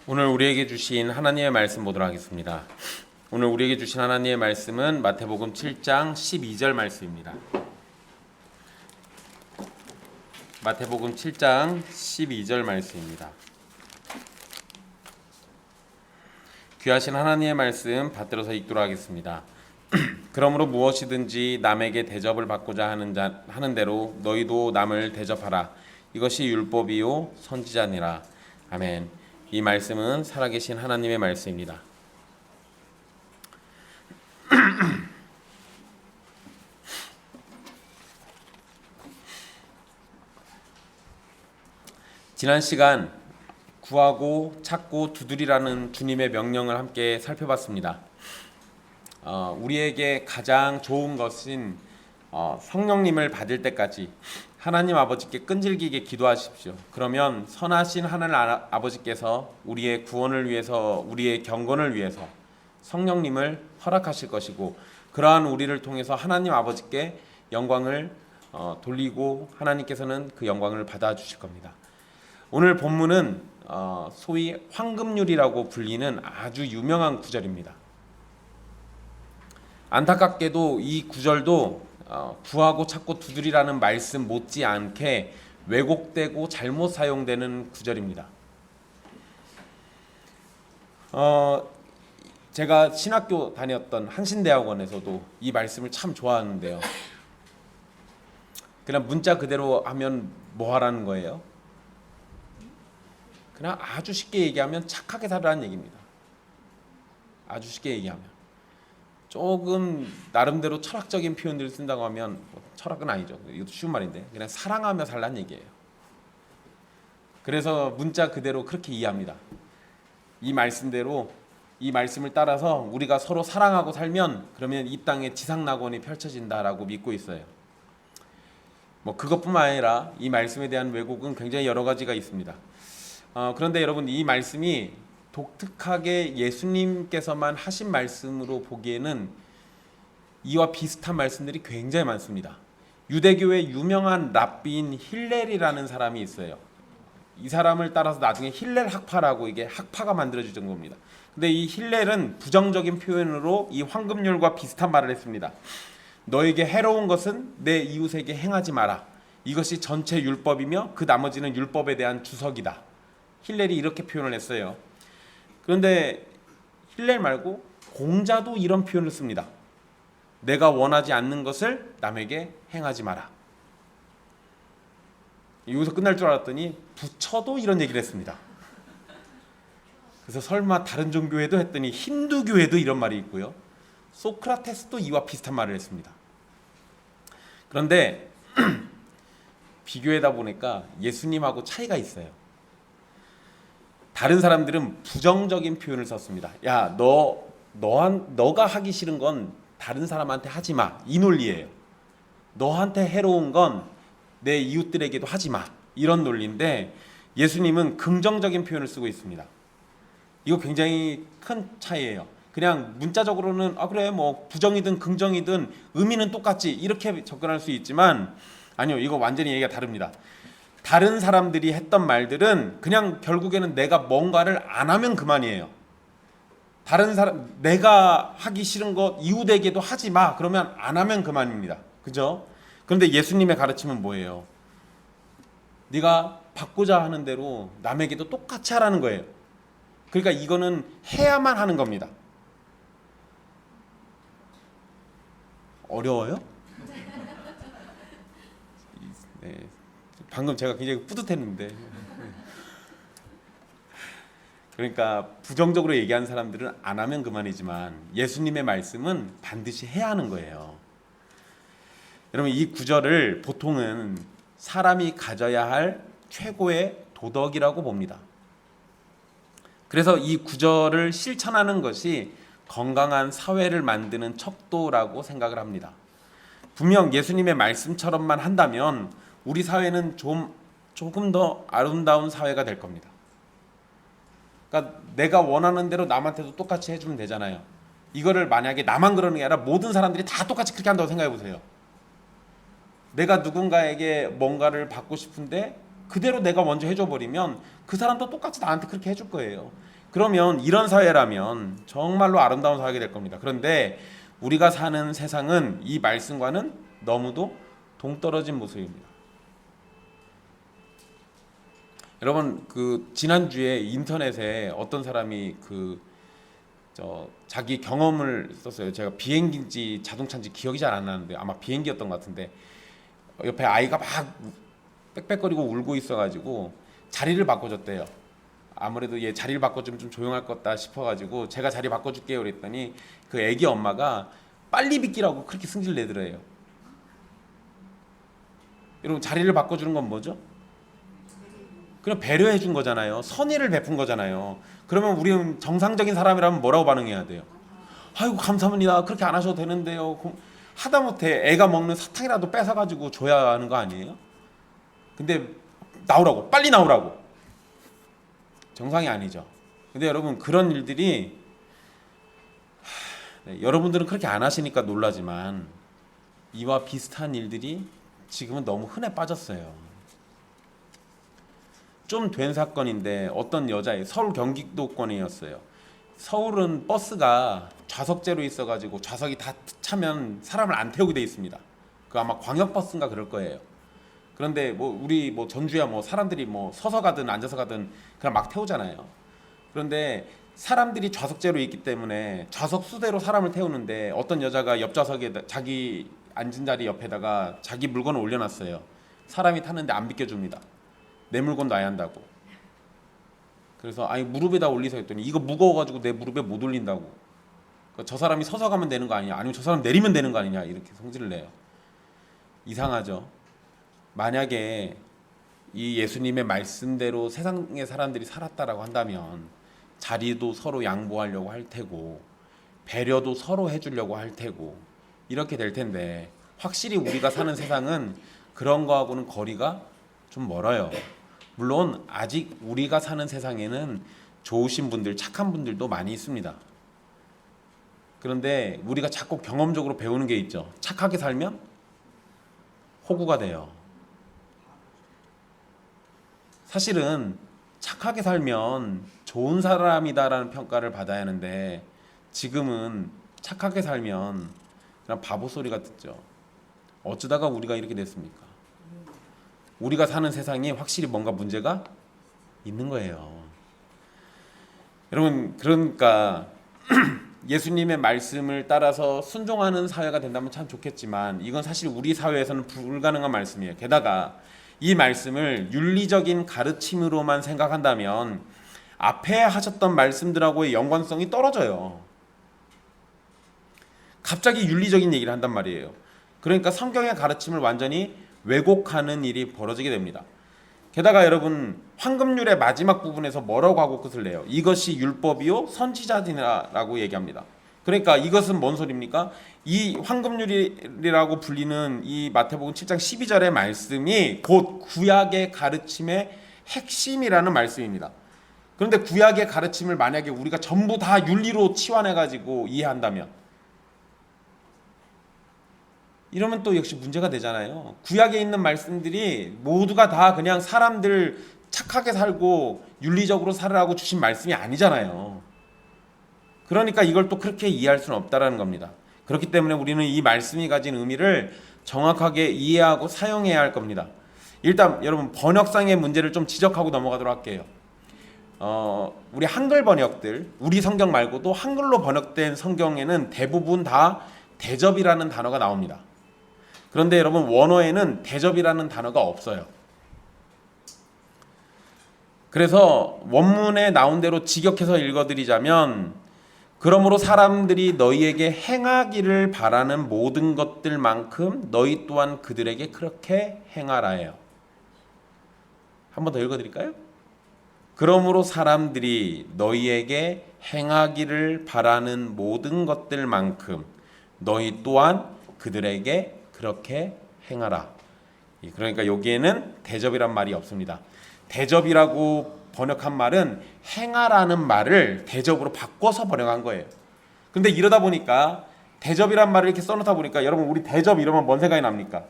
오늘 우리에게 주신 하나님의 말씀 보도록 하겠습니다. 오늘 우리에게 주신 하나님의 말씀은 마태복음 7장 12절 말씀입니다. 마태복음 7장 12절 말씀입니다. 귀하신 하나님의 말씀 받들어서 읽도록 하겠습니다. 그러므로 무엇이든지 남에게 대접을 받고자 하는 대로 너희도 남을 대접하라. 이것이 율법이요 선지자니라. 아멘. 이 말씀은 살아계신 하나님의 말씀입니다. 지난 시간 구하고 찾고 두드리라는 주님의 명령을 함께 살펴봤습니다. 우리에게 가장 좋은 것인 성령님을 받을 때까지 하나님 아버지께 끈질기게 기도하십시오. 그러면 선하신 하나님 아버지께서 우리의 구원을 위해서, 우리의 경건을 위해서 성령님을 허락하실 것이고, 그러한 우리를 통해서 하나님 아버지께 영광을 돌리고 하나님께서는 그 영광을 받아주실 겁니다. 오늘 본문은 소위 황금률이라고 불리는 아주 유명한 구절입니다. 안타깝게도 이 구절도 구하고 찾고 두드리라는 말씀 못지않게 왜곡되고 잘못 사용되는 구절입니다. 제가 신학교 다녔던 한신대학원에서도 이 말씀을 참 좋아하는데요. 그냥 문자 그대로 하면 뭐 하라는 거예요? 그냥 아주 쉽게 얘기하면 착하게 살라는 얘기입니다. 아주 쉽게 얘기하면. 조금 나름대로 철학적인 표현들을 쓴다고 하면 철학은 아니죠. 이것도 쉬운 말인데 그냥 사랑하며 살라는 얘기예요. 그래서 문자 그대로 그렇게 이해합니다. 이 말씀대로, 이 말씀을 따라서 우리가 서로 사랑하고 살면 그러면 이 땅에 지상낙원이 펼쳐진다라고 믿고 있어요. 그것뿐만 아니라 이 말씀에 대한 왜곡은 굉장히 여러 가지가 있습니다. 그런데 여러분, 이 말씀이 독특하게 예수님께서만 하신 말씀으로 보기에는 이와 비슷한 말씀들이 굉장히 많습니다. 유대교의 유명한 랍비인 힐렐이라는 사람이 있어요. 이 사람을 따라서 나중에 힐렐 학파라고 이게 학파가 만들어진 겁니다. 근데 이 힐렐은 부정적인 표현으로 이 황금률과 비슷한 말을 했습니다. 너에게 해로운 것은 내 이웃에게 행하지 마라. 이것이 전체 율법이며 그 나머지는 율법에 대한 주석이다. 힐렐이 이렇게 표현을 했어요. 그런데 힐렐 말고 공자도 이런 표현을 씁니다. 내가 원하지 않는 것을 남에게 행하지 마라. 여기서 끝날 줄 알았더니 부처도 이런 얘기를 했습니다. 그래서 설마 다른 종교에도 했더니 힌두교에도 이런 말이 있고요. 소크라테스도 이와 비슷한 말을 했습니다. 그런데 비교하다 보니까 예수님하고 차이가 있어요. 다른 사람들은 부정적인 표현을 썼습니다. 야, 너가 하기 싫은 건 다른 사람한테 하지 마. 이 논리예요. 너한테 해로운 건 내 이웃들에게도 하지 마. 이런 논리인데 예수님은 긍정적인 표현을 쓰고 있습니다. 이거 굉장히 큰 차이예요. 그냥 문자적으로는 그래 부정이든 긍정이든 의미는 똑같지 이렇게 접근할 수 있지만 아니요, 이거 완전히 얘기가 다릅니다. 다른 사람들이 했던 말들은 그냥 결국에는 내가 뭔가를 안 하면 그만이에요. 다른 사람, 내가 하기 싫은 것 이웃에게도 하지 마. 그러면 안 하면 그만입니다. 그죠? 그런데 예수님의 가르침은 뭐예요? 네가 받고자 하는 대로 남에게도 똑같이 하라는 거예요. 그러니까 이거는 해야만 하는 겁니다. 어려워요? 네. 방금 제가 굉장히 뿌듯했는데. 그러니까 부정적으로 얘기하는 사람들은 안 하면 그만이지만 예수님의 말씀은 반드시 해야 하는 거예요. 여러분, 이 구절을 보통은 사람이 가져야 할 최고의 도덕이라고 봅니다. 그래서 이 구절을 실천하는 것이 건강한 사회를 만드는 척도라고 생각을 합니다. 분명 예수님의 말씀처럼만 한다면 우리 사회는 조금 더 아름다운 사회가 될 겁니다. 그러니까 내가 원하는 대로 남한테도 똑같이 해주면 되잖아요. 이거를 만약에 나만 그러는 게 아니라 모든 사람들이 다 똑같이 그렇게 한다고 생각해 보세요. 내가 누군가에게 뭔가를 받고 싶은데 그대로 내가 먼저 해줘 버리면 그 사람도 똑같이 나한테 그렇게 해줄 거예요. 그러면 이런 사회라면 정말로 아름다운 사회가 될 겁니다. 그런데 우리가 사는 세상은 이 말씀과는 너무도 동떨어진 모습입니다. 여러분, 그 지난주에 인터넷에 어떤 사람이 자기 경험을 썼어요. 제가 비행기인지 자동차인지 기억이 잘 안 나는데 아마 비행기였던 것 같은데, 옆에 아이가 막 빽빽거리고 울고 있어가지고 자리를 바꿔줬대요. 아무래도 얘 자리를 바꿔주면 좀 조용할 것 같다 싶어가지고 제가 자리 바꿔줄게요 그랬더니 그 애기 엄마가 빨리 비키라고 그렇게 승질 내더래요. 여러분, 자리를 바꿔주는 건 뭐죠? 그냥 배려해 준 거잖아요. 선의를 베푼 거잖아요. 그러면 우리는 정상적인 사람이라면 뭐라고 반응해야 돼요? 아이고 감사합니다. 그렇게 안 하셔도 되는데요. 하다못해 애가 먹는 사탕이라도 뺏어가지고 줘야 하는 거 아니에요? 근데 나오라고, 빨리 나오라고. 정상이 아니죠. 근데 여러분, 그런 일들이 여러분들은 그렇게 안 하시니까 놀라지만 이와 비슷한 일들이 지금은 너무 흔해 빠졌어요. 좀 된 사건인데 어떤 여자애, 서울 경기도권이었어요. 서울은 버스가 좌석제로 있어가지고 좌석이 다 차면 사람을 안 태우게 돼 있습니다. 그 아마 광역버스인가 그럴 거예요. 그런데 우리 전주야 사람들이 서서 가든 앉아서 가든 그냥 막 태우잖아요. 그런데 사람들이 좌석제로 있기 때문에 좌석 수대로 사람을 태우는데 어떤 여자가 옆 좌석에 자기 앉은 자리 옆에다가 자기 물건을 올려놨어요. 사람이 타는데 안 비켜줍니다. 내 물건 놔야 한다고. 그래서 아니 무릎에다 올리세요 했더니 이거 무거워가지고 내 무릎에 못 올린다고. 그러니까 저 사람이 서서 가면 되는 거 아니냐, 아니면 저 사람 내리면 되는 거 아니냐, 이렇게 성질을 내요. 이상하죠. 만약에 이 예수님의 말씀대로 세상의 사람들이 살았다라고 한다면 자리도 서로 양보하려고 할 테고 배려도 서로 해주려고 할 테고 이렇게 될 텐데, 확실히 우리가 사는 세상은 그런 거하고는 거리가 좀 멀어요. 물론 아직 우리가 사는 세상에는 좋으신 분들, 착한 분들도 많이 있습니다. 그런데 우리가 자꾸 경험적으로 배우는 게 있죠. 착하게 살면 호구가 돼요. 사실은 착하게 살면 좋은 사람이다라는 평가를 받아야 하는데 지금은 착하게 살면 그냥 바보 소리가 듣죠. 어쩌다가 우리가 이렇게 됐습니까? 우리가 사는 세상이 확실히 뭔가 문제가 있는 거예요. 여러분, 그러니까 예수님의 말씀을 따라서 순종하는 사회가 된다면 참 좋겠지만 이건 사실 우리 사회에서는 불가능한 말씀이에요. 게다가 이 말씀을 윤리적인 가르침으로만 생각한다면 앞에 하셨던 말씀들하고의 연관성이 떨어져요. 갑자기 윤리적인 얘기를 한단 말이에요. 그러니까 성경의 가르침을 완전히 왜곡하는 일이 벌어지게 됩니다. 게다가 여러분, 황금률의 마지막 부분에서 뭐라고 하고 끝을 내요? 이것이 율법이요 선지자들이라고 얘기합니다. 그러니까 이것은 뭔 소리입니까? 이 황금률이라고 불리는 이 마태복음 7장 12절의 말씀이 곧 구약의 가르침의 핵심이라는 말씀입니다. 그런데 구약의 가르침을 만약에 우리가 전부 다 윤리로 치환해가지고 이해한다면, 이러면 또 역시 문제가 되잖아요. 구약에 있는 말씀들이 모두가 다 그냥 사람들 착하게 살고 윤리적으로 살으라고 주신 말씀이 아니잖아요. 그러니까 이걸 또 그렇게 이해할 수는 없다라는 겁니다. 그렇기 때문에 우리는 이 말씀이 가진 의미를 정확하게 이해하고 사용해야 할 겁니다. 일단 여러분, 번역상의 문제를 좀 지적하고 넘어가도록 할게요. 우리 한글 번역들, 우리 성경 말고도 한글로 번역된 성경에는 대부분 다 대접이라는 단어가 나옵니다. 그런데 여러분, 원어에는 대접이라는 단어가 없어요. 그래서 원문에 나온 대로 직역해서 읽어드리자면, 그러므로 사람들이 너희에게 행하기를 바라는 모든 것들만큼 너희 또한 그들에게 그렇게 행하라예요. 한 번 더 읽어드릴까요? 그러므로 사람들이 너희에게 행하기를 바라는 모든 것들만큼 너희 또한 그들에게 그렇게 행하라. 그러니까 여기에는 대접이란 말이 없습니다. 대접이라고 번역한 말은 행하라는 말을 대접으로 바꿔서 번역한 거예요. 근데 이러다 보니까 대접이란 말을 이렇게 써놓다 보니까 여러분, 우리 대접 이러면 뭔 생각이 납니까?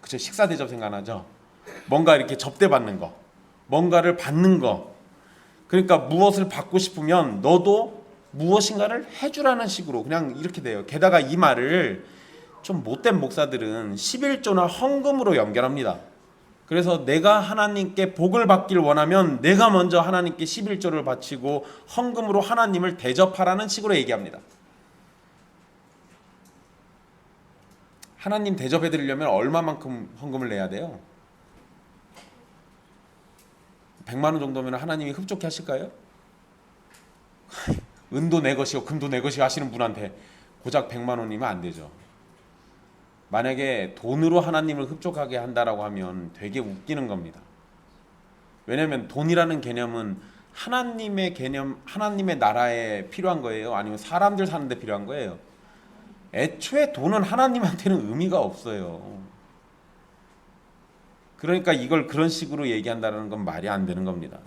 그쵸, 식사 대접 생각나죠. 뭔가 이렇게 접대받는 거, 뭔가를 받는 거. 그러니까 무엇을 받고 싶으면 너도 무엇인가를 해주라는 식으로 그냥 이렇게 돼요. 게다가 이 말을 좀 못된 목사들은 11조나 헌금으로 연결합니다. 그래서 내가 하나님께 복을 받길 원하면 내가 먼저 하나님께 11조를 바치고 헌금으로 하나님을 대접하라는 식으로 얘기합니다. 하나님 대접해 드리려면 얼마만큼 헌금을 내야 돼요? 100만 원 정도면 하나님이 흡족해 하실까요? 은도 내 것이요 금도 내 것이요 하시는 분한테 고작 100만 원이면 안 되죠. 만약에 돈으로 하나님을 흡족하게 한다라고 하면 되게 웃기는 겁니다. 왜냐하면 돈이라는 개념은 하나님의 개념, 하나님의 나라에 필요한 거예요? 아니면 사람들 사는 데 필요한 거예요? 애초에 돈은 하나님한테는 의미가 없어요. 그러니까 이걸 그런 식으로 얘기한다는 건 말이 안 되는 겁니다.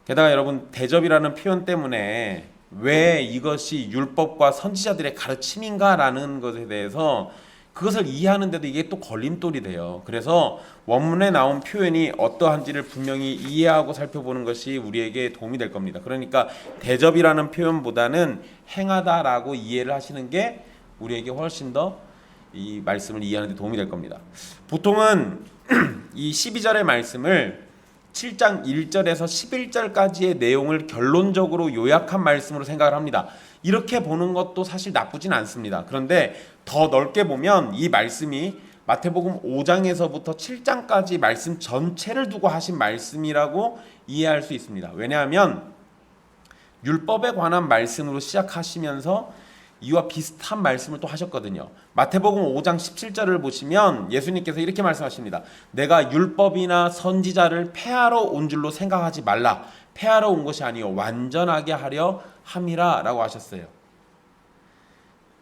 게다가 여러분, 대접이라는 표현 때문에 왜 이것이 율법과 선지자들의 가르침인가라는 것에 대해서 그것을 이해하는데도 이게 또 걸림돌이 돼요. 그래서 원문에 나온 표현이 어떠한지를 분명히 이해하고 살펴보는 것이 우리에게 도움이 될 겁니다. 그러니까 대접이라는 표현보다는 행하다라고 이해를 하시는 게 우리에게 훨씬 더 이 말씀을 이해하는 데 도움이 될 겁니다. 보통은 이 12절의 말씀을 7장 1절에서 11절까지의 내용을 결론적으로 요약한 말씀으로 생각을 합니다. 이렇게 보는 것도 사실 나쁘진 않습니다. 그런데 더 넓게 보면 이 말씀이 마태복음 5장에서부터 7장까지 말씀 전체를 두고 하신 말씀이라고 이해할 수 있습니다. 왜냐하면 율법에 관한 말씀으로 시작하시면서 이와 비슷한 말씀을 또 하셨거든요. 마태복음 5장 17절을 보시면 예수님께서 이렇게 말씀하십니다. 내가 율법이나 선지자를 폐하러 온 줄로 생각하지 말라. 폐하러 온 것이 아니요 완전하게 하려 함이라 라고 하셨어요.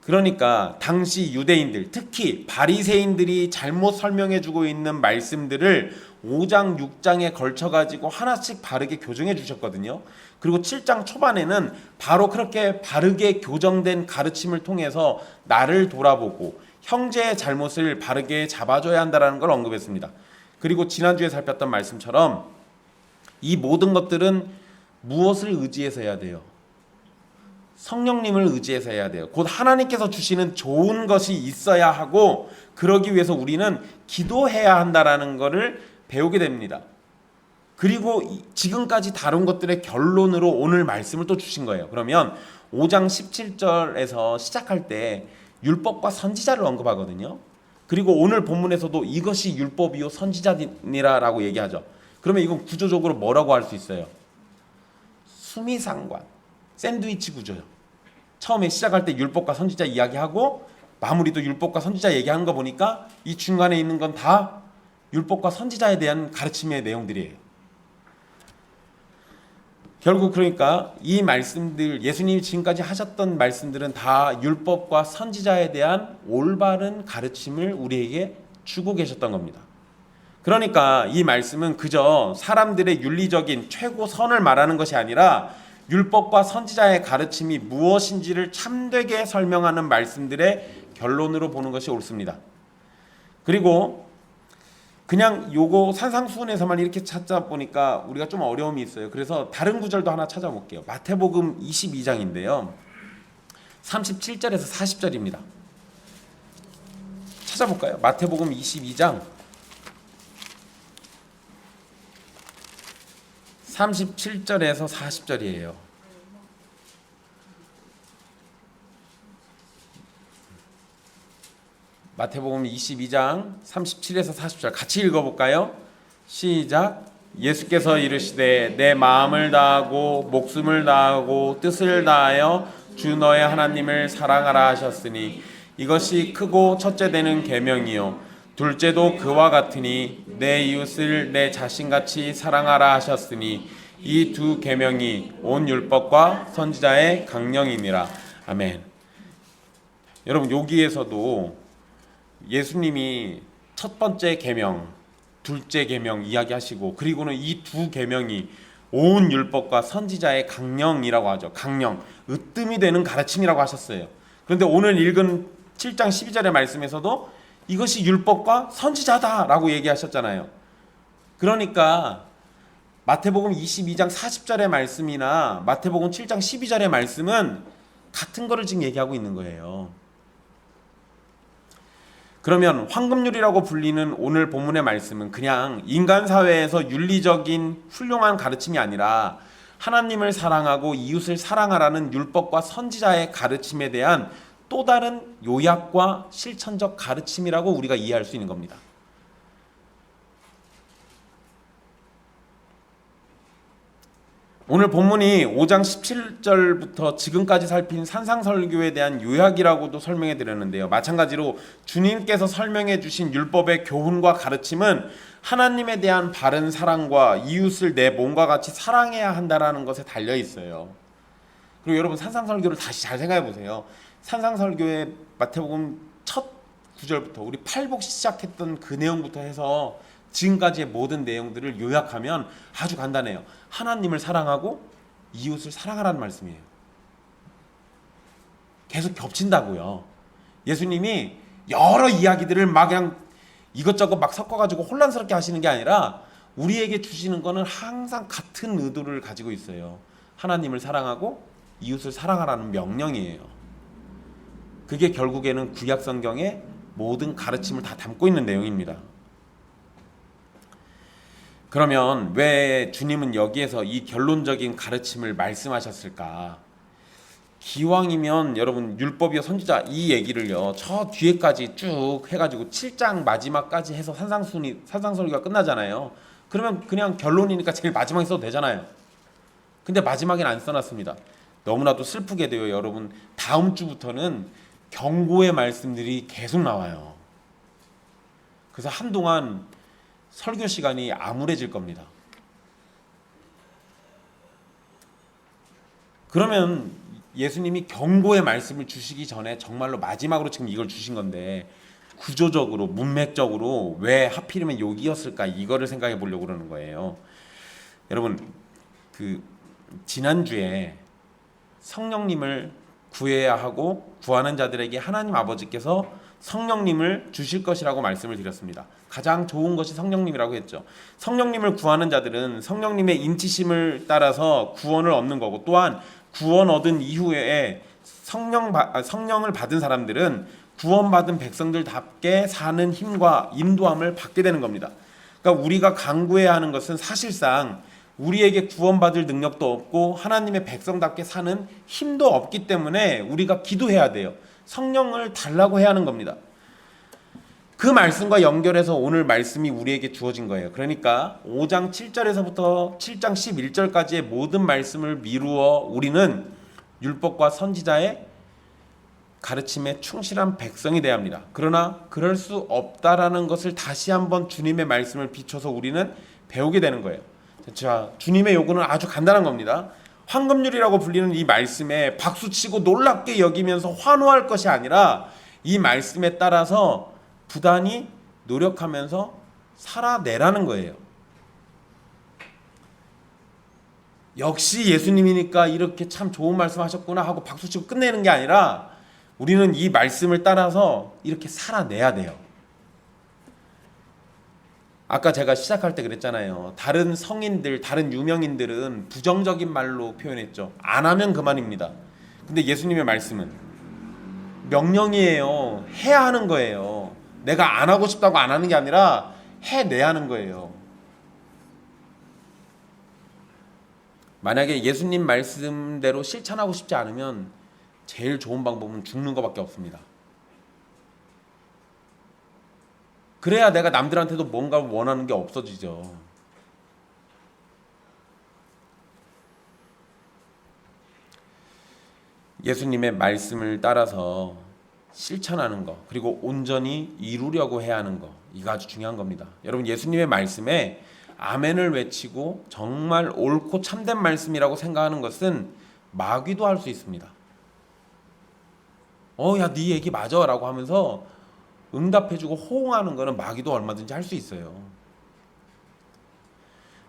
그러니까 당시 유대인들, 특히 바리새인들이 잘못 설명해주고 있는 말씀들을 5장, 6장에 걸쳐가지고 하나씩 바르게 교정해 주셨거든요. 그리고 7장 초반에는 바로 그렇게 바르게 교정된 가르침을 통해서 나를 돌아보고 형제의 잘못을 바르게 잡아줘야 한다는 걸 언급했습니다. 그리고 지난주에 살폈던 말씀처럼 이 모든 것들은 무엇을 의지해서 해야 돼요? 성령님을 의지해서 해야 돼요. 곧 하나님께서 주시는 좋은 것이 있어야 하고 그러기 위해서 우리는 기도해야 한다라는 것을 배우게 됩니다. 그리고 지금까지 다룬 것들의 결론으로 오늘 말씀을 또 주신 거예요. 그러면 5장 17절에서 시작할 때 율법과 선지자를 언급하거든요. 그리고 오늘 본문에서도 이것이 율법이요 선지자니라라고 얘기하죠. 그러면 이건 구조적으로 뭐라고 할 수 있어요? 수미상관, 샌드위치 구조요. 처음에 시작할 때 율법과 선지자 이야기하고 마무리도 율법과 선지자 얘기하는 거 보니까 이 중간에 있는 건 다 율법과 선지자에 대한 가르침의 내용들이에요. 결국 그러니까 이 말씀들, 예수님이 지금까지 하셨던 말씀들은 다 율법과 선지자에 대한 올바른 가르침을 우리에게 주고 계셨던 겁니다. 그러니까 이 말씀은 그저 사람들의 윤리적인 최고선을 말하는 것이 아니라 율법과 선지자의 가르침이 무엇인지를 참되게 설명하는 말씀들의 결론으로 보는 것이 옳습니다. 그리고 그냥 요거 산상수훈에서만 이렇게 찾아보니까 우리가 좀 어려움이 있어요. 그래서 다른 구절도 하나 찾아볼게요. 마태복음 22장인데요. 37절에서 40절입니다. 찾아볼까요? 마태복음 22장 37절에서 40절이에요. 마태복음 22장 37에서 40절 같이 읽어볼까요? 시작. 예수께서 이르시되 내 마음을 다하고 목숨을 다하고 뜻을 다하여 주 너의 하나님을 사랑하라 하셨으니 이것이 크고 첫째 되는 계명이요 둘째도 그와 같으니 내 이웃을 내 자신같이 사랑하라 하셨으니 이 두 계명이 온 율법과 선지자의 강령이니라. 아멘. 여러분 여기에서도 예수님이 첫 번째 계명, 둘째 계명 이야기하시고 그리고는 이 두 계명이 온 율법과 선지자의 강령이라고 하죠. 강령, 으뜸이 되는 가르침이라고 하셨어요. 그런데 오늘 읽은 7장 12절의 말씀에서도 이것이 율법과 선지자다라고 얘기하셨잖아요. 그러니까 마태복음 22장 40절의 말씀이나 마태복음 7장 12절의 말씀은 같은 거를 지금 얘기하고 있는 거예요. 그러면 황금률이라고 불리는 오늘 본문의 말씀은 그냥 인간 사회에서 윤리적인 훌륭한 가르침이 아니라 하나님을 사랑하고 이웃을 사랑하라는 율법과 선지자의 가르침에 대한 또 다른 요약과 실천적 가르침이라고 우리가 이해할 수 있는 겁니다. 오늘 본문이 5장 17절부터 지금까지 살핀 산상설교에 대한 요약이라고도 설명해 드렸는데요. 마찬가지로 주님께서 설명해 주신 율법의 교훈과 가르침은 하나님에 대한 바른 사랑과 이웃을 내 몸과 같이 사랑해야 한다는 것에 달려 있어요. 그리고 여러분 산상설교를 다시 잘 생각해 보세요. 산상설교의 마태복음 첫 구절부터 우리 팔복 시작했던 그 내용부터 해서 지금까지의 모든 내용들을 요약하면 아주 간단해요. 하나님을 사랑하고 이웃을 사랑하라는 말씀이에요. 계속 겹친다고요. 예수님이 여러 이야기들을 막 그냥 이것저것 막 섞어가지고 혼란스럽게 하시는 게 아니라 우리에게 주시는 거는 항상 같은 의도를 가지고 있어요. 하나님을 사랑하고 이웃을 사랑하라는 명령이에요. 그게 결국에는 구약 성경의 모든 가르침을 다 담고 있는 내용입니다. 그러면 왜 주님은 여기에서 이 결론적인 가르침을 말씀하셨을까? 기왕이면 여러분 율법이요 선지자 이 얘기를요 저 뒤에까지 쭉 해가지고 7장 마지막까지 해서 산상설교가 끝나잖아요. 그러면 그냥 결론이니까 제일 마지막에 써도 되잖아요. 근데 마지막엔 안 써놨습니다. 너무나도 슬프게도요 여러분 다음 주부터는 경고의 말씀들이 계속 나와요. 그래서 한동안 설교 시간이 암울해질 겁니다. 그러면 예수님이 경고의 말씀을 주시기 전에 정말로 마지막으로 지금 이걸 주신 건데 구조적으로 문맥적으로 왜 하필이면 여기였을까 이거를 생각해 보려고 그러는 거예요. 여러분 그 지난주에 성령님을 구해야 하고 구하는 자들에게 하나님 아버지께서 성령님을 주실 것이라고 말씀을 드렸습니다. 가장 좋은 것이 성령님이라고 했죠. 성령님을 구하는 자들은 성령님의 인치심을 따라서 구원을 얻는 거고 또한 구원 얻은 이후에 성령을 받은 사람들은 구원받은 백성들답게 사는 힘과 인도함을 받게 되는 겁니다. 그러니까 우리가 간구해야 하는 것은 사실상 우리에게 구원받을 능력도 없고 하나님의 백성답게 사는 힘도 없기 때문에 우리가 기도해야 돼요. 성령을 달라고 해야 하는 겁니다. 그 말씀과 연결해서 오늘 말씀이 우리에게 주어진 거예요. 그러니까 5장 7절에서부터 7장 11절까지의 모든 말씀을 미루어 우리는 율법과 선지자의 가르침에 충실한 백성이 되어야 합니다. 그러나 그럴 수 없다라는 것을 다시 한번 주님의 말씀을 비춰서 우리는 배우게 되는 거예요. 자, 주님의 요구는 아주 간단한 겁니다. 황금률이라고 불리는 이 말씀에 박수치고 놀랍게 여기면서 환호할 것이 아니라 이 말씀에 따라서 부단히 노력하면서 살아내라는 거예요. 역시 예수님이니까 이렇게 참 좋은 말씀 하셨구나 하고 박수치고 끝내는 게 아니라 우리는 이 말씀을 따라서 이렇게 살아내야 돼요. 아까 제가 시작할 때 그랬잖아요. 다른 성인들, 다른 유명인들은 부정적인 말로 표현했죠. 안 하면 그만입니다. 근데 예수님의 말씀은 명령이에요. 해야 하는 거예요. 내가 안 하고 싶다고 안 하는 게 아니라 해내야 하는 거예요. 만약에 예수님 말씀대로 실천하고 싶지 않으면 제일 좋은 방법은 죽는 것밖에 없습니다. 그래야 내가 남들한테도 뭔가 원하는 게 없어지죠. 예수님의 말씀을 따라서 실천하는 것, 그리고 온전히 이루려고 해야 하는 것, 이거 아주 중요한 겁니다. 여러분 예수님의 말씀에 아멘을 외치고 정말 옳고 참된 말씀이라고 생각하는 것은 마귀도 할 수 있습니다. 야, 네 얘기 맞아 라고 하면서 응답해주고 호응하는 것은 마귀도 얼마든지 할 수 있어요.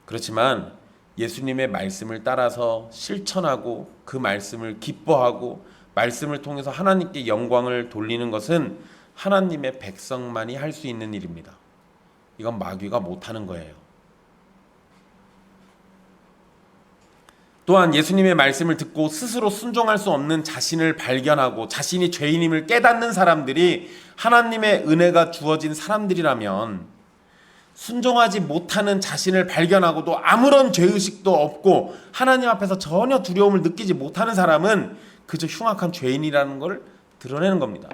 그렇지만 예수님의 말씀을 따라서 실천하고 그 말씀을 기뻐하고 말씀을 통해서 하나님께 영광을 돌리는 것은 하나님의 백성만이 할 수 있는 일입니다. 이건 마귀가 못하는 거예요. 또한 예수님의 말씀을 듣고 스스로 순종할 수 없는 자신을 발견하고 자신이 죄인임을 깨닫는 사람들이 하나님의 은혜가 주어진 사람들이라면, 순종하지 못하는 자신을 발견하고도 아무런 죄의식도 없고 하나님 앞에서 전혀 두려움을 느끼지 못하는 사람은 그저 흉악한 죄인이라는 걸 드러내는 겁니다.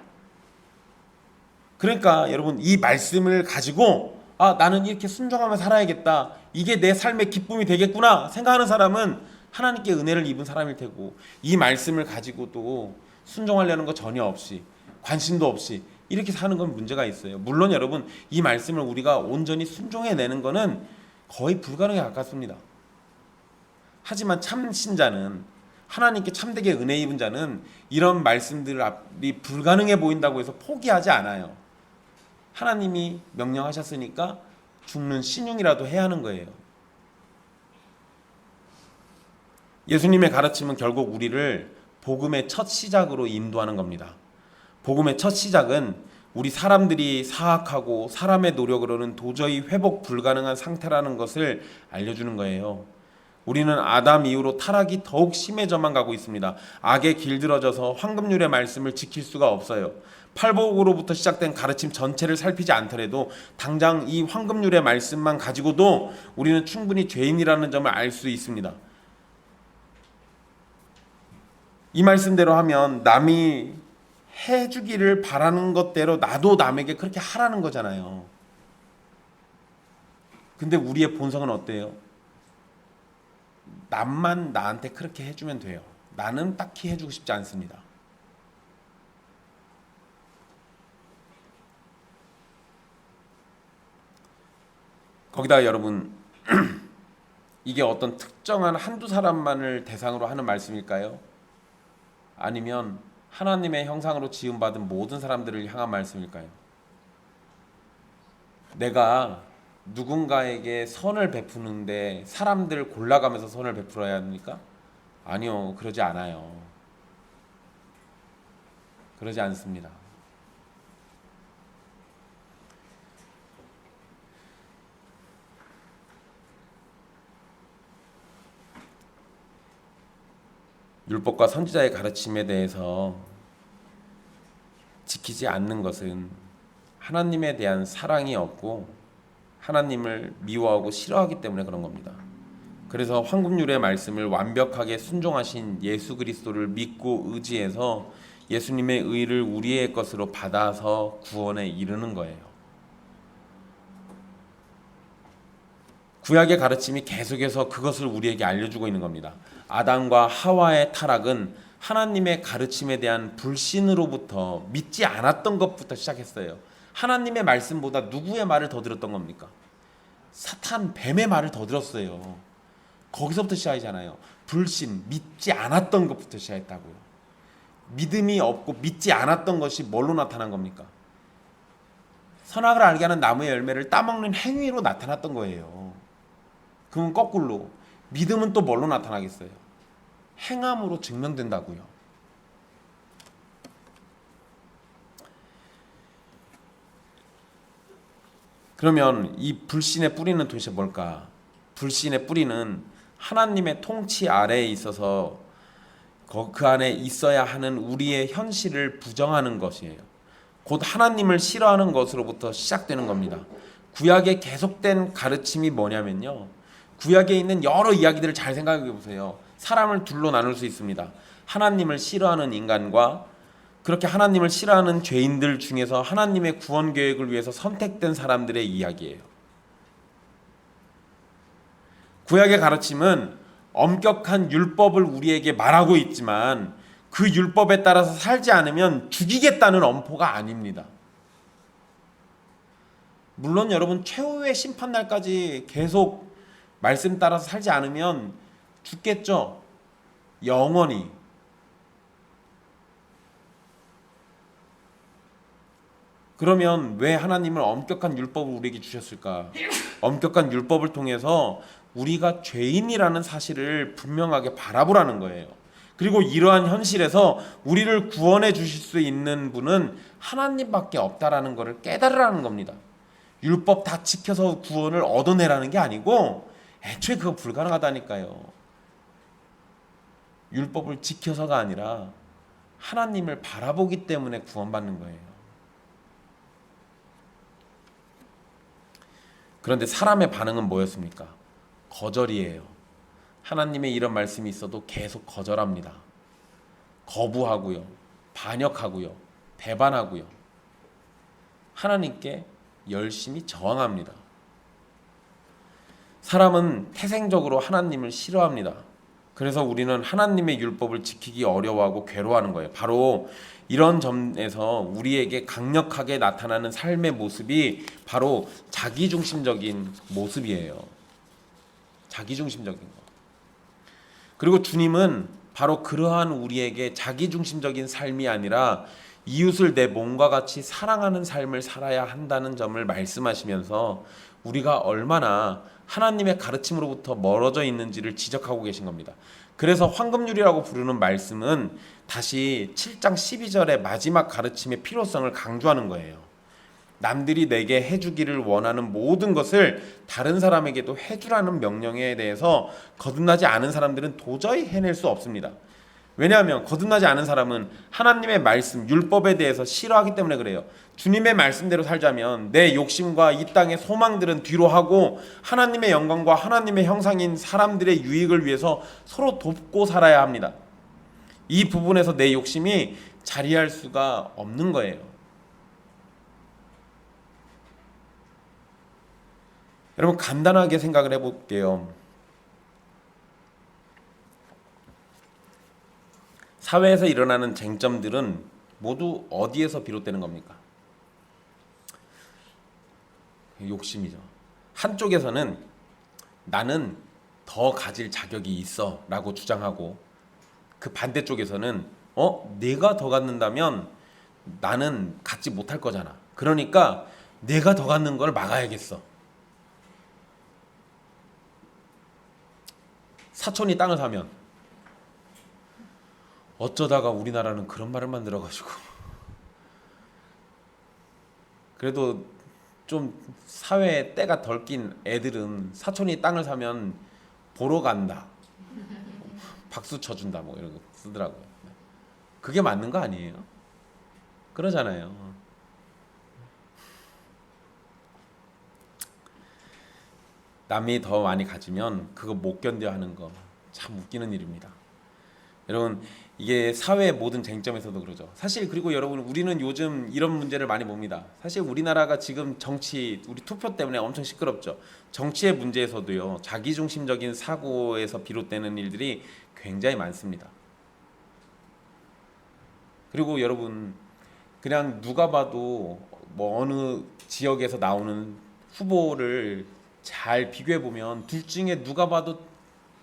그러니까 여러분, 이 말씀을 가지고 나는 이렇게 순종하며 살아야겠다, 이게 내 삶의 기쁨이 되겠구나 생각하는 사람은 하나님께 은혜를 입은 사람일 테고, 이 말씀을 가지고도 순종하려는 거 전혀 없이, 관심도 없이 이렇게 사는 건 문제가 있어요. 물론 여러분, 이 말씀을 우리가 온전히 순종해내는 거는 거의 불가능에 가깝습니다. 하지만 참 신자는, 하나님께 참되게 은혜 입은 자는 이런 말씀들이 불가능해 보인다고 해서 포기하지 않아요. 하나님이 명령하셨으니까 죽는 신용이라도 해야 하는 거예요. 예수님의 가르침은 결국 우리를 복음의 첫 시작으로 인도하는 겁니다. 복음의 첫 시작은 우리 사람들이 사악하고 사람의 노력으로는 도저히 회복 불가능한 상태라는 것을 알려주는 거예요. 우리는 아담 이후로 타락이 더욱 심해져만 가고 있습니다. 악에 길들어져서 황금률의 말씀을 지킬 수가 없어요. 팔복으로부터 시작된 가르침 전체를 살피지 않더라도 당장 이 황금률의 말씀만 가지고도 우리는 충분히 죄인이라는 점을 알 수 있습니다. 이 말씀대로 하면 남이 해주기를 바라는 것대로 나도 남에게 그렇게 하라는 거잖아요. 근데 우리의 본성은 어때요? 남만 나한테 그렇게 해주면 돼요. 나는 딱히 해주고 싶지 않습니다. 거기다가 여러분, 이게 어떤 특정한 한두 사람만을 대상으로 하는 말씀일까요? 아니면 하나님의 형상으로 지음받은 모든 사람들을 향한 말씀일까요? 내가 누군가에게 선을 베푸는데 사람들을 골라가면서 선을 베풀어야 합니까? 아니요, 그러지 않아요. 그러지 않습니다. 율법과 선지자의 가르침에 대해서 지키지 않는 것은 하나님에 대한 사랑이 없고 하나님을 미워하고 싫어하기 때문에 그런 겁니다. 그래서 황금률의 말씀을 완벽하게 순종하신 예수 그리스도를 믿고 의지해서 예수님의 의를 우리의 것으로 받아서 구원에 이르는 거예요. 구약의 가르침이 계속해서 그것을 우리에게 알려주고 있는 겁니다. 아담과 하와의 타락은 하나님의 가르침에 대한 불신으로부터, 믿지 않았던 것부터 시작했어요. 하나님의 말씀보다 누구의 말을 더 들었던 겁니까? 사탄, 뱀의 말을 더 들었어요. 거기서부터 시작이잖아요. 불신, 믿지 않았던 것부터 시작했다고요. 믿음이 없고 믿지 않았던 것이 뭘로 나타난 겁니까? 선악을 알게 하는 나무의 열매를 따먹는 행위로 나타났던 거예요. 그러면 거꾸로 믿음은 또 뭘로 나타나겠어요? 행함으로 증명된다고요. 그러면 이 불신의 뿌리는 도대체 뭘까? 불신의 뿌리는 하나님의 통치 아래에 있어서 그 안에 있어야 하는 우리의 현실을 부정하는 것이에요. 곧 하나님을 싫어하는 것으로부터 시작되는 겁니다. 구약의 계속된 가르침이 뭐냐면요, 구약에 있는 여러 이야기들을 잘 생각해 보세요. 사람을 둘로 나눌 수 있습니다. 하나님을 싫어하는 인간과 그렇게 하나님을 싫어하는 죄인들 중에서 하나님의 구원 계획을 위해서 선택된 사람들의 이야기예요. 구약의 가르침은 엄격한 율법을 우리에게 말하고 있지만 그 율법에 따라서 살지 않으면 죽이겠다는 엄포가 아닙니다. 물론 여러분, 최후의 심판날까지 계속 말씀 따라서 살지 않으면 죽겠죠. 영원히. 그러면 왜 하나님은 엄격한 율법을 우리에게 주셨을까? 엄격한 율법을 통해서 우리가 죄인이라는 사실을 분명하게 바라보라는 거예요. 그리고 이러한 현실에서 우리를 구원해 주실 수 있는 분은 하나님밖에 없다라는 것을 깨달으라는 겁니다. 율법 다 지켜서 구원을 얻어내라는 게 아니고 애초에 그거 불가능하다니까요. 율법을 지켜서가 아니라 하나님을 바라보기 때문에 구원받는 거예요. 그런데 사람의 반응은 뭐였습니까? 거절이에요. 하나님의 이런 말씀이 있어도 계속 거절합니다. 거부하고요. 반역하고요. 배반하고요. 하나님께 열심히 저항합니다. 사람은 태생적으로 하나님을 싫어합니다. 그래서 우리는 하나님의 율법을 지키기 어려워하고 괴로워하는 거예요. 바로 이런 점에서 우리에게 강력하게 나타나는 삶의 모습이 바로 자기중심적인 모습이에요. 자기중심적인 거. 그리고 주님은 바로 그러한 우리에게 자기중심적인 삶이 아니라 이웃을 내 몸과 같이 사랑하는 삶을 살아야 한다는 점을 말씀하시면서 우리가 얼마나 하나님의 가르침으로부터 멀어져 있는지를 지적하고 계신 겁니다. 그래서 황금률이라고 부르는 말씀은 다시 7장 12절의 마지막 가르침의 필요성을 강조하는 거예요. 남들이 내게 해주기를 원하는 모든 것을 다른 사람에게도 해주라는 명령에 대해서 거듭나지 않은 사람들은 도저히 해낼 수 없습니다. 왜냐하면 거듭나지 않은 사람은 하나님의 말씀, 율법에 대해서 싫어하기 때문에 그래요. 주님의 말씀대로 살자면 내 욕심과 이 땅의 소망들은 뒤로 하고 하나님의 영광과 하나님의 형상인 사람들의 유익을 위해서 서로 돕고 살아야 합니다. 이 부분에서 내 욕심이 자리할 수가 없는 거예요. 여러분 간단하게 생각을 해볼게요. 사회에서 일어나는 쟁점들은 모두 어디에서 비롯되는 겁니까? 욕심이죠. 한쪽에서는 나는 더 가질 자격이 있어 라고 주장하고 그 반대쪽에서는 내가 더 갖는다면 나는 갖지 못할 거잖아. 그러니까 내가 더 갖는 걸 막아야겠어. 사촌이 땅을 사면 어쩌다가 우리나라는 그런 말을 만들어가지고 그래도 좀 사회에 때가 덜 낀 애들은 사촌이 땅을 사면 보러 간다, 박수 쳐준다 뭐 이런 거 쓰더라고요. 그게 맞는 거 아니에요? 그러잖아요. 남이 더 많이 가지면 그거 못 견뎌 하는 거 참 웃기는 일입니다. 여러분 이게 사회의 모든 쟁점에서도 그러죠. 사실 그리고 여러분 우리는 요즘 이런 문제를 많이 봅니다. 사실 우리나라가 지금 정치 우리 투표 때문에 엄청 시끄럽죠. 정치의 문제에서도요. 자기중심적인 사고에서 비롯되는 일들이 굉장히 많습니다. 그리고 여러분 그냥 누가 봐도 뭐 어느 지역에서 나오는 후보를 잘 비교해 보면 둘 중에 누가 봐도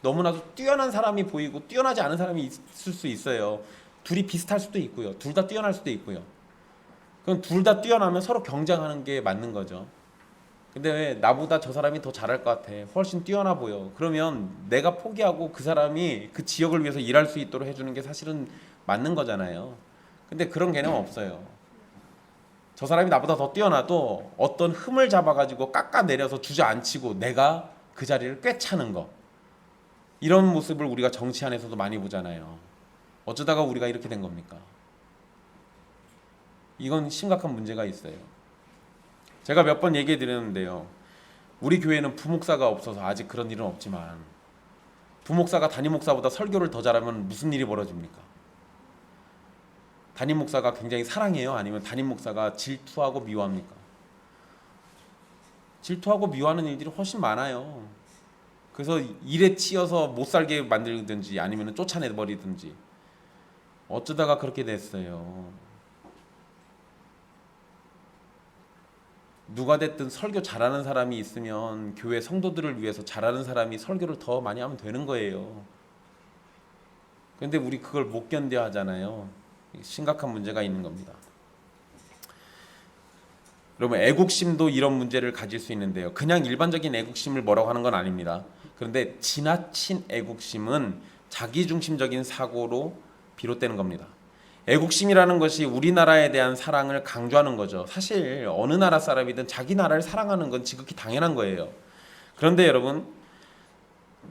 너무나도 뛰어난 사람이 보이고 뛰어나지 않은 사람이 있을 수 있어요. 둘이 비슷할 수도 있고요. 둘 다 뛰어날 수도 있고요. 그럼 둘 다 뛰어나면 서로 경쟁하는 게 맞는 거죠. 근데 왜 나보다 저 사람이 더 잘할 것 같아. 훨씬 뛰어나 보여. 그러면 내가 포기하고 그 사람이 그 지역을 위해서 일할 수 있도록 해주는 게 사실은 맞는 거잖아요. 근데 그런 개념 없어요. 저 사람이 나보다 더 뛰어나도 어떤 흠을 잡아가지고 깎아내려서 주저앉히고 내가 그 자리를 꿰차는 거. 이런 모습을 우리가 정치 안에서도 많이 보잖아요. 어쩌다가 우리가 이렇게 된 겁니까? 이건 심각한 문제가 있어요. 제가 몇 번 얘기해 드렸는데요. 우리 교회는 부목사가 없어서 아직 그런 일은 없지만 부목사가 담임 목사보다 설교를 더 잘하면 무슨 일이 벌어집니까? 담임 목사가 굉장히 사랑해요? 아니면 담임 목사가 질투하고 미워합니까? 질투하고 미워하는 일들이 훨씬 많아요. 그래서 일에 치여서 못 살게 만들든지 아니면 쫓아내버리든지 어쩌다가 그렇게 됐어요. 누가 됐든 설교 잘하는 사람이 있으면 교회 성도들을 위해서 잘하는 사람이 설교를 더 많이 하면 되는 거예요. 그런데 우리 그걸 못 견뎌 하잖아요. 심각한 문제가 있는 겁니다. 여러분 애국심도 이런 문제를 가질 수 있는데요. 그냥 일반적인 애국심을 뭐라고 하는 건 아닙니다. 그런데 지나친 애국심은 자기중심적인 사고로 비롯되는 겁니다. 애국심이라는 것이 우리나라에 대한 사랑을 강조하는 거죠. 사실 어느 나라 사람이든 자기 나라를 사랑하는 건 지극히 당연한 거예요. 그런데 여러분,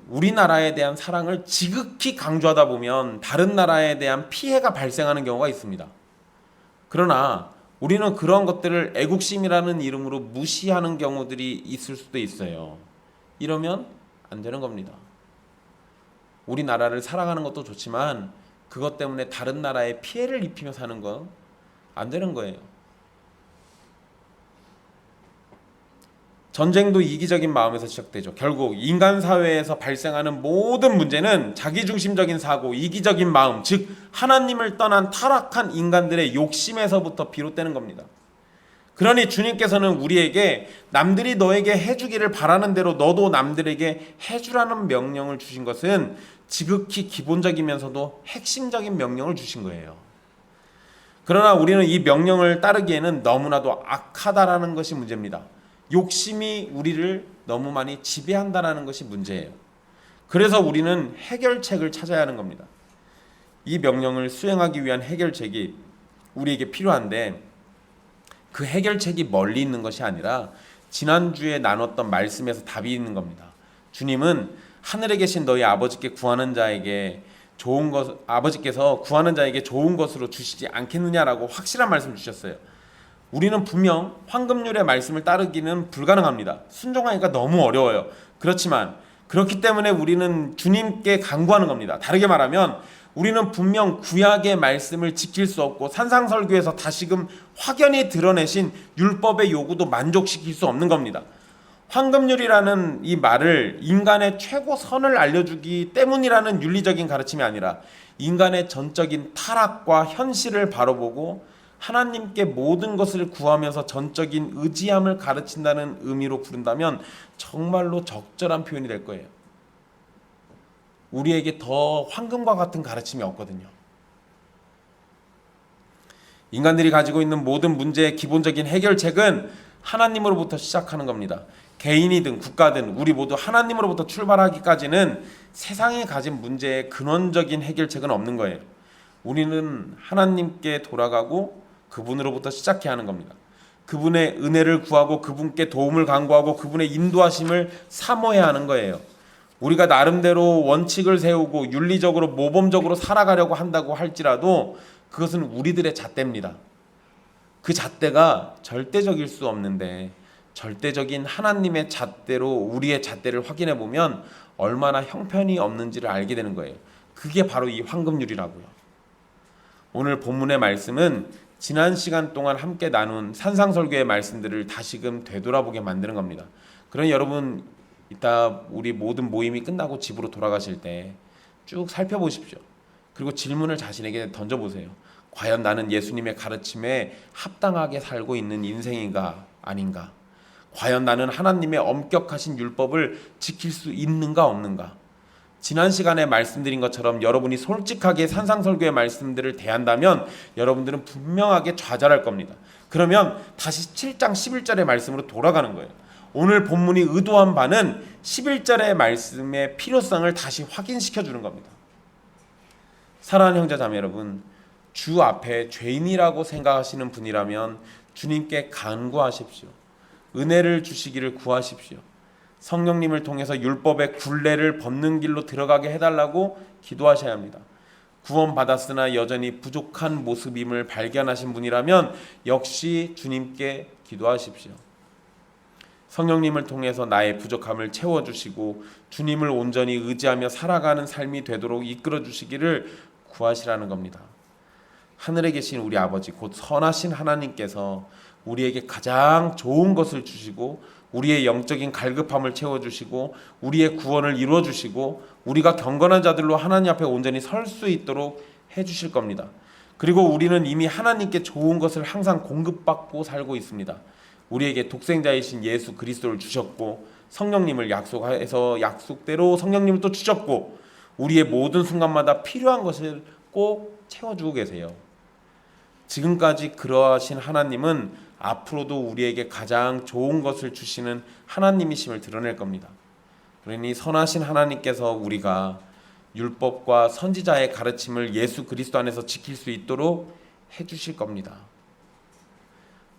우리나라에 대한 사랑을 지극히 강조하다 보면 다른 나라에 대한 피해가 발생하는 경우가 있습니다. 그러나 우리는 그런 것들을 애국심이라는 이름으로 무시하는 경우들이 있을 수도 있어요. 이러면 안 되는 겁니다. 우리나라를 사랑하는 것도 좋지만 그것 때문에 다른 나라에 피해를 입히며 사는 건 안 되는 거예요. 전쟁도 이기적인 마음에서 시작되죠. 결국 인간 사회에서 발생하는 모든 문제는 자기중심적인 사고, 이기적인 마음, 즉 하나님을 떠난 타락한 인간들의 욕심에서부터 비롯되는 겁니다. 그러니 주님께서는 우리에게 남들이 너에게 해주기를 바라는 대로 너도 남들에게 해주라는 명령을 주신 것은 지극히 기본적이면서도 핵심적인 명령을 주신 거예요. 그러나 우리는 이 명령을 따르기에는 너무나도 악하다라는 것이 문제입니다. 욕심이 우리를 너무 많이 지배한다는 것이 문제예요. 그래서 우리는 해결책을 찾아야 하는 겁니다. 이 명령을 수행하기 위한 해결책이 우리에게 필요한데 그 해결책이 멀리 있는 것이 아니라 지난주에 나눴던 말씀에서 답이 있는 겁니다. 주님은 하늘에 계신 너희 아버지께 구하는 자에게 좋은 것, 아버지께서 구하는 자에게 좋은 것으로 주시지 않겠느냐라고 확실한 말씀을 주셨어요. 우리는 분명 황금률의 말씀을 따르기는 불가능합니다. 순종하기가 너무 어려워요. 그렇지만 그렇기 때문에 우리는 주님께 간구하는 겁니다. 다르게 말하면 우리는 분명 구약의 말씀을 지킬 수 없고 산상설교에서 다시금 확연히 드러내신 율법의 요구도 만족시킬 수 없는 겁니다. 황금률이라는 이 말을 인간의 최고선을 알려주기 때문이라는 윤리적인 가르침이 아니라 인간의 전적인 타락과 현실을 바라보고 하나님께 모든 것을 구하면서 전적인 의지함을 가르친다는 의미로 부른다면 정말로 적절한 표현이 될 거예요. 우리에게 더 황금과 같은 가르침이 없거든요. 인간들이 가지고 있는 모든 문제의 기본적인 해결책은 하나님으로부터 시작하는 겁니다. 개인이든 국가든 우리 모두 하나님으로부터 출발하기까지는 세상에 가진 문제의 근원적인 해결책은 없는 거예요. 우리는 하나님께 돌아가고 그분으로부터 시작해야 하는 겁니다. 그분의 은혜를 구하고 그분께 도움을 간구하고 그분의 인도하심을 사모해야 하는 거예요. 우리가 나름대로 원칙을 세우고 윤리적으로 모범적으로 살아가려고 한다고 할지라도 그것은 우리들의 잣대입니다. 그 잣대가 절대적일 수 없는데 절대적인 하나님의 잣대로 우리의 잣대를 확인해 보면 얼마나 형편이 없는지를 알게 되는 거예요. 그게 바로 이 황금률이라고요. 오늘 본문의 말씀은 지난 시간 동안 함께 나눈 산상설교의 말씀들을 다시금 되돌아보게 만드는 겁니다. 그러니 여러분 이따 우리 모든 모임이 끝나고 집으로 돌아가실 때 쭉 살펴보십시오. 그리고 질문을 자신에게 던져보세요. 과연 나는 예수님의 가르침에 합당하게 살고 있는 인생인가 아닌가? 과연 나는 하나님의 엄격하신 율법을 지킬 수 있는가 없는가? 지난 시간에 말씀드린 것처럼 여러분이 솔직하게 산상설교의 말씀들을 대한다면 여러분들은 분명하게 좌절할 겁니다. 그러면 다시 7장 11절의 말씀으로 돌아가는 거예요. 오늘 본문이 의도한 바는 11절의 말씀의 필요성을 다시 확인시켜 주는 겁니다. 사랑하는 형제 자매 여러분, 주 앞에 죄인이라고 생각하시는 분이라면 주님께 간구하십시오. 은혜를 주시기를 구하십시오. 성령님을 통해서 율법의 굴레를 벗는 길로 들어가게 해달라고 기도하셔야 합니다. 구원받았으나 여전히 부족한 모습임을 발견하신 분이라면 역시 주님께 기도하십시오. 성령님을 통해서 나의 부족함을 채워주시고 주님을 온전히 의지하며 살아가는 삶이 되도록 이끌어주시기를 구하시라는 겁니다. 하늘에 계신 우리 아버지 곧 선하신 하나님께서 우리에게 가장 좋은 것을 주시고 우리의 영적인 갈급함을 채워주시고 우리의 구원을 이루어주시고 우리가 경건한 자들로 하나님 앞에 온전히 설 수 있도록 해주실 겁니다. 그리고 우리는 이미 하나님께 좋은 것을 항상 공급받고 살고 있습니다. 우리에게 독생자이신 예수 그리스도를 주셨고 성령님을 약속해서 약속대로 성령님을 또 주셨고 우리의 모든 순간마다 필요한 것을 꼭 채워주고 계세요. 지금까지 그러하신 하나님은 앞으로도 우리에게 가장 좋은 것을 주시는 하나님이심을 드러낼 겁니다. 그러니 선하신 하나님께서 우리가 율법과 선지자의 가르침을 예수 그리스도 안에서 지킬 수 있도록 해주실 겁니다.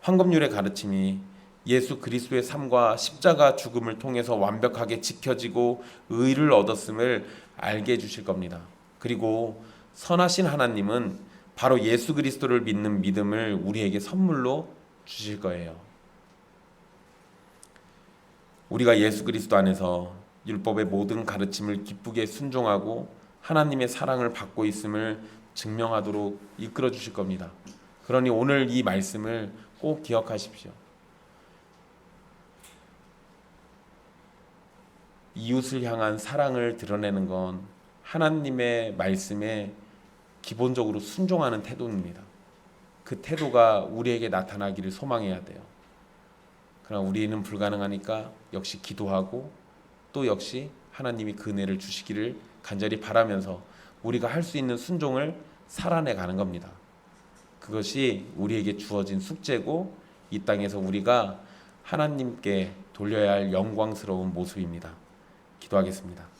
황금률의 가르침이 예수 그리스도의 삶과 십자가 죽음을 통해서 완벽하게 지켜지고 의를 얻었음을 알게 해주실 겁니다. 그리고 선하신 하나님은 바로 예수 그리스도를 믿는 믿음을 우리에게 선물로 주실 거예요. 우리가 예수 그리스도 안에서 율법의 모든 가르침을 기쁘게 순종하고 하나님의 사랑을 받고 있음을 증명하도록 이끌어 주실 겁니다. 그러니 오늘 이 말씀을 꼭 기억하십시오. 이웃을 향한 사랑을 드러내는 건 하나님의 말씀에 기본적으로 순종하는 태도입니다. 그 태도가 우리에게 나타나기를 소망해야 돼요. 그러나 우리는 불가능하니까 역시 기도하고 또 역시 하나님이 그 은혜를 주시기를 간절히 바라면서 우리가 할 수 있는 순종을 살아내 가는 겁니다. 그것이 우리에게 주어진 숙제고 이 땅에서 우리가 하나님께 돌려야 할 영광스러운 모습입니다. 기도하겠습니다.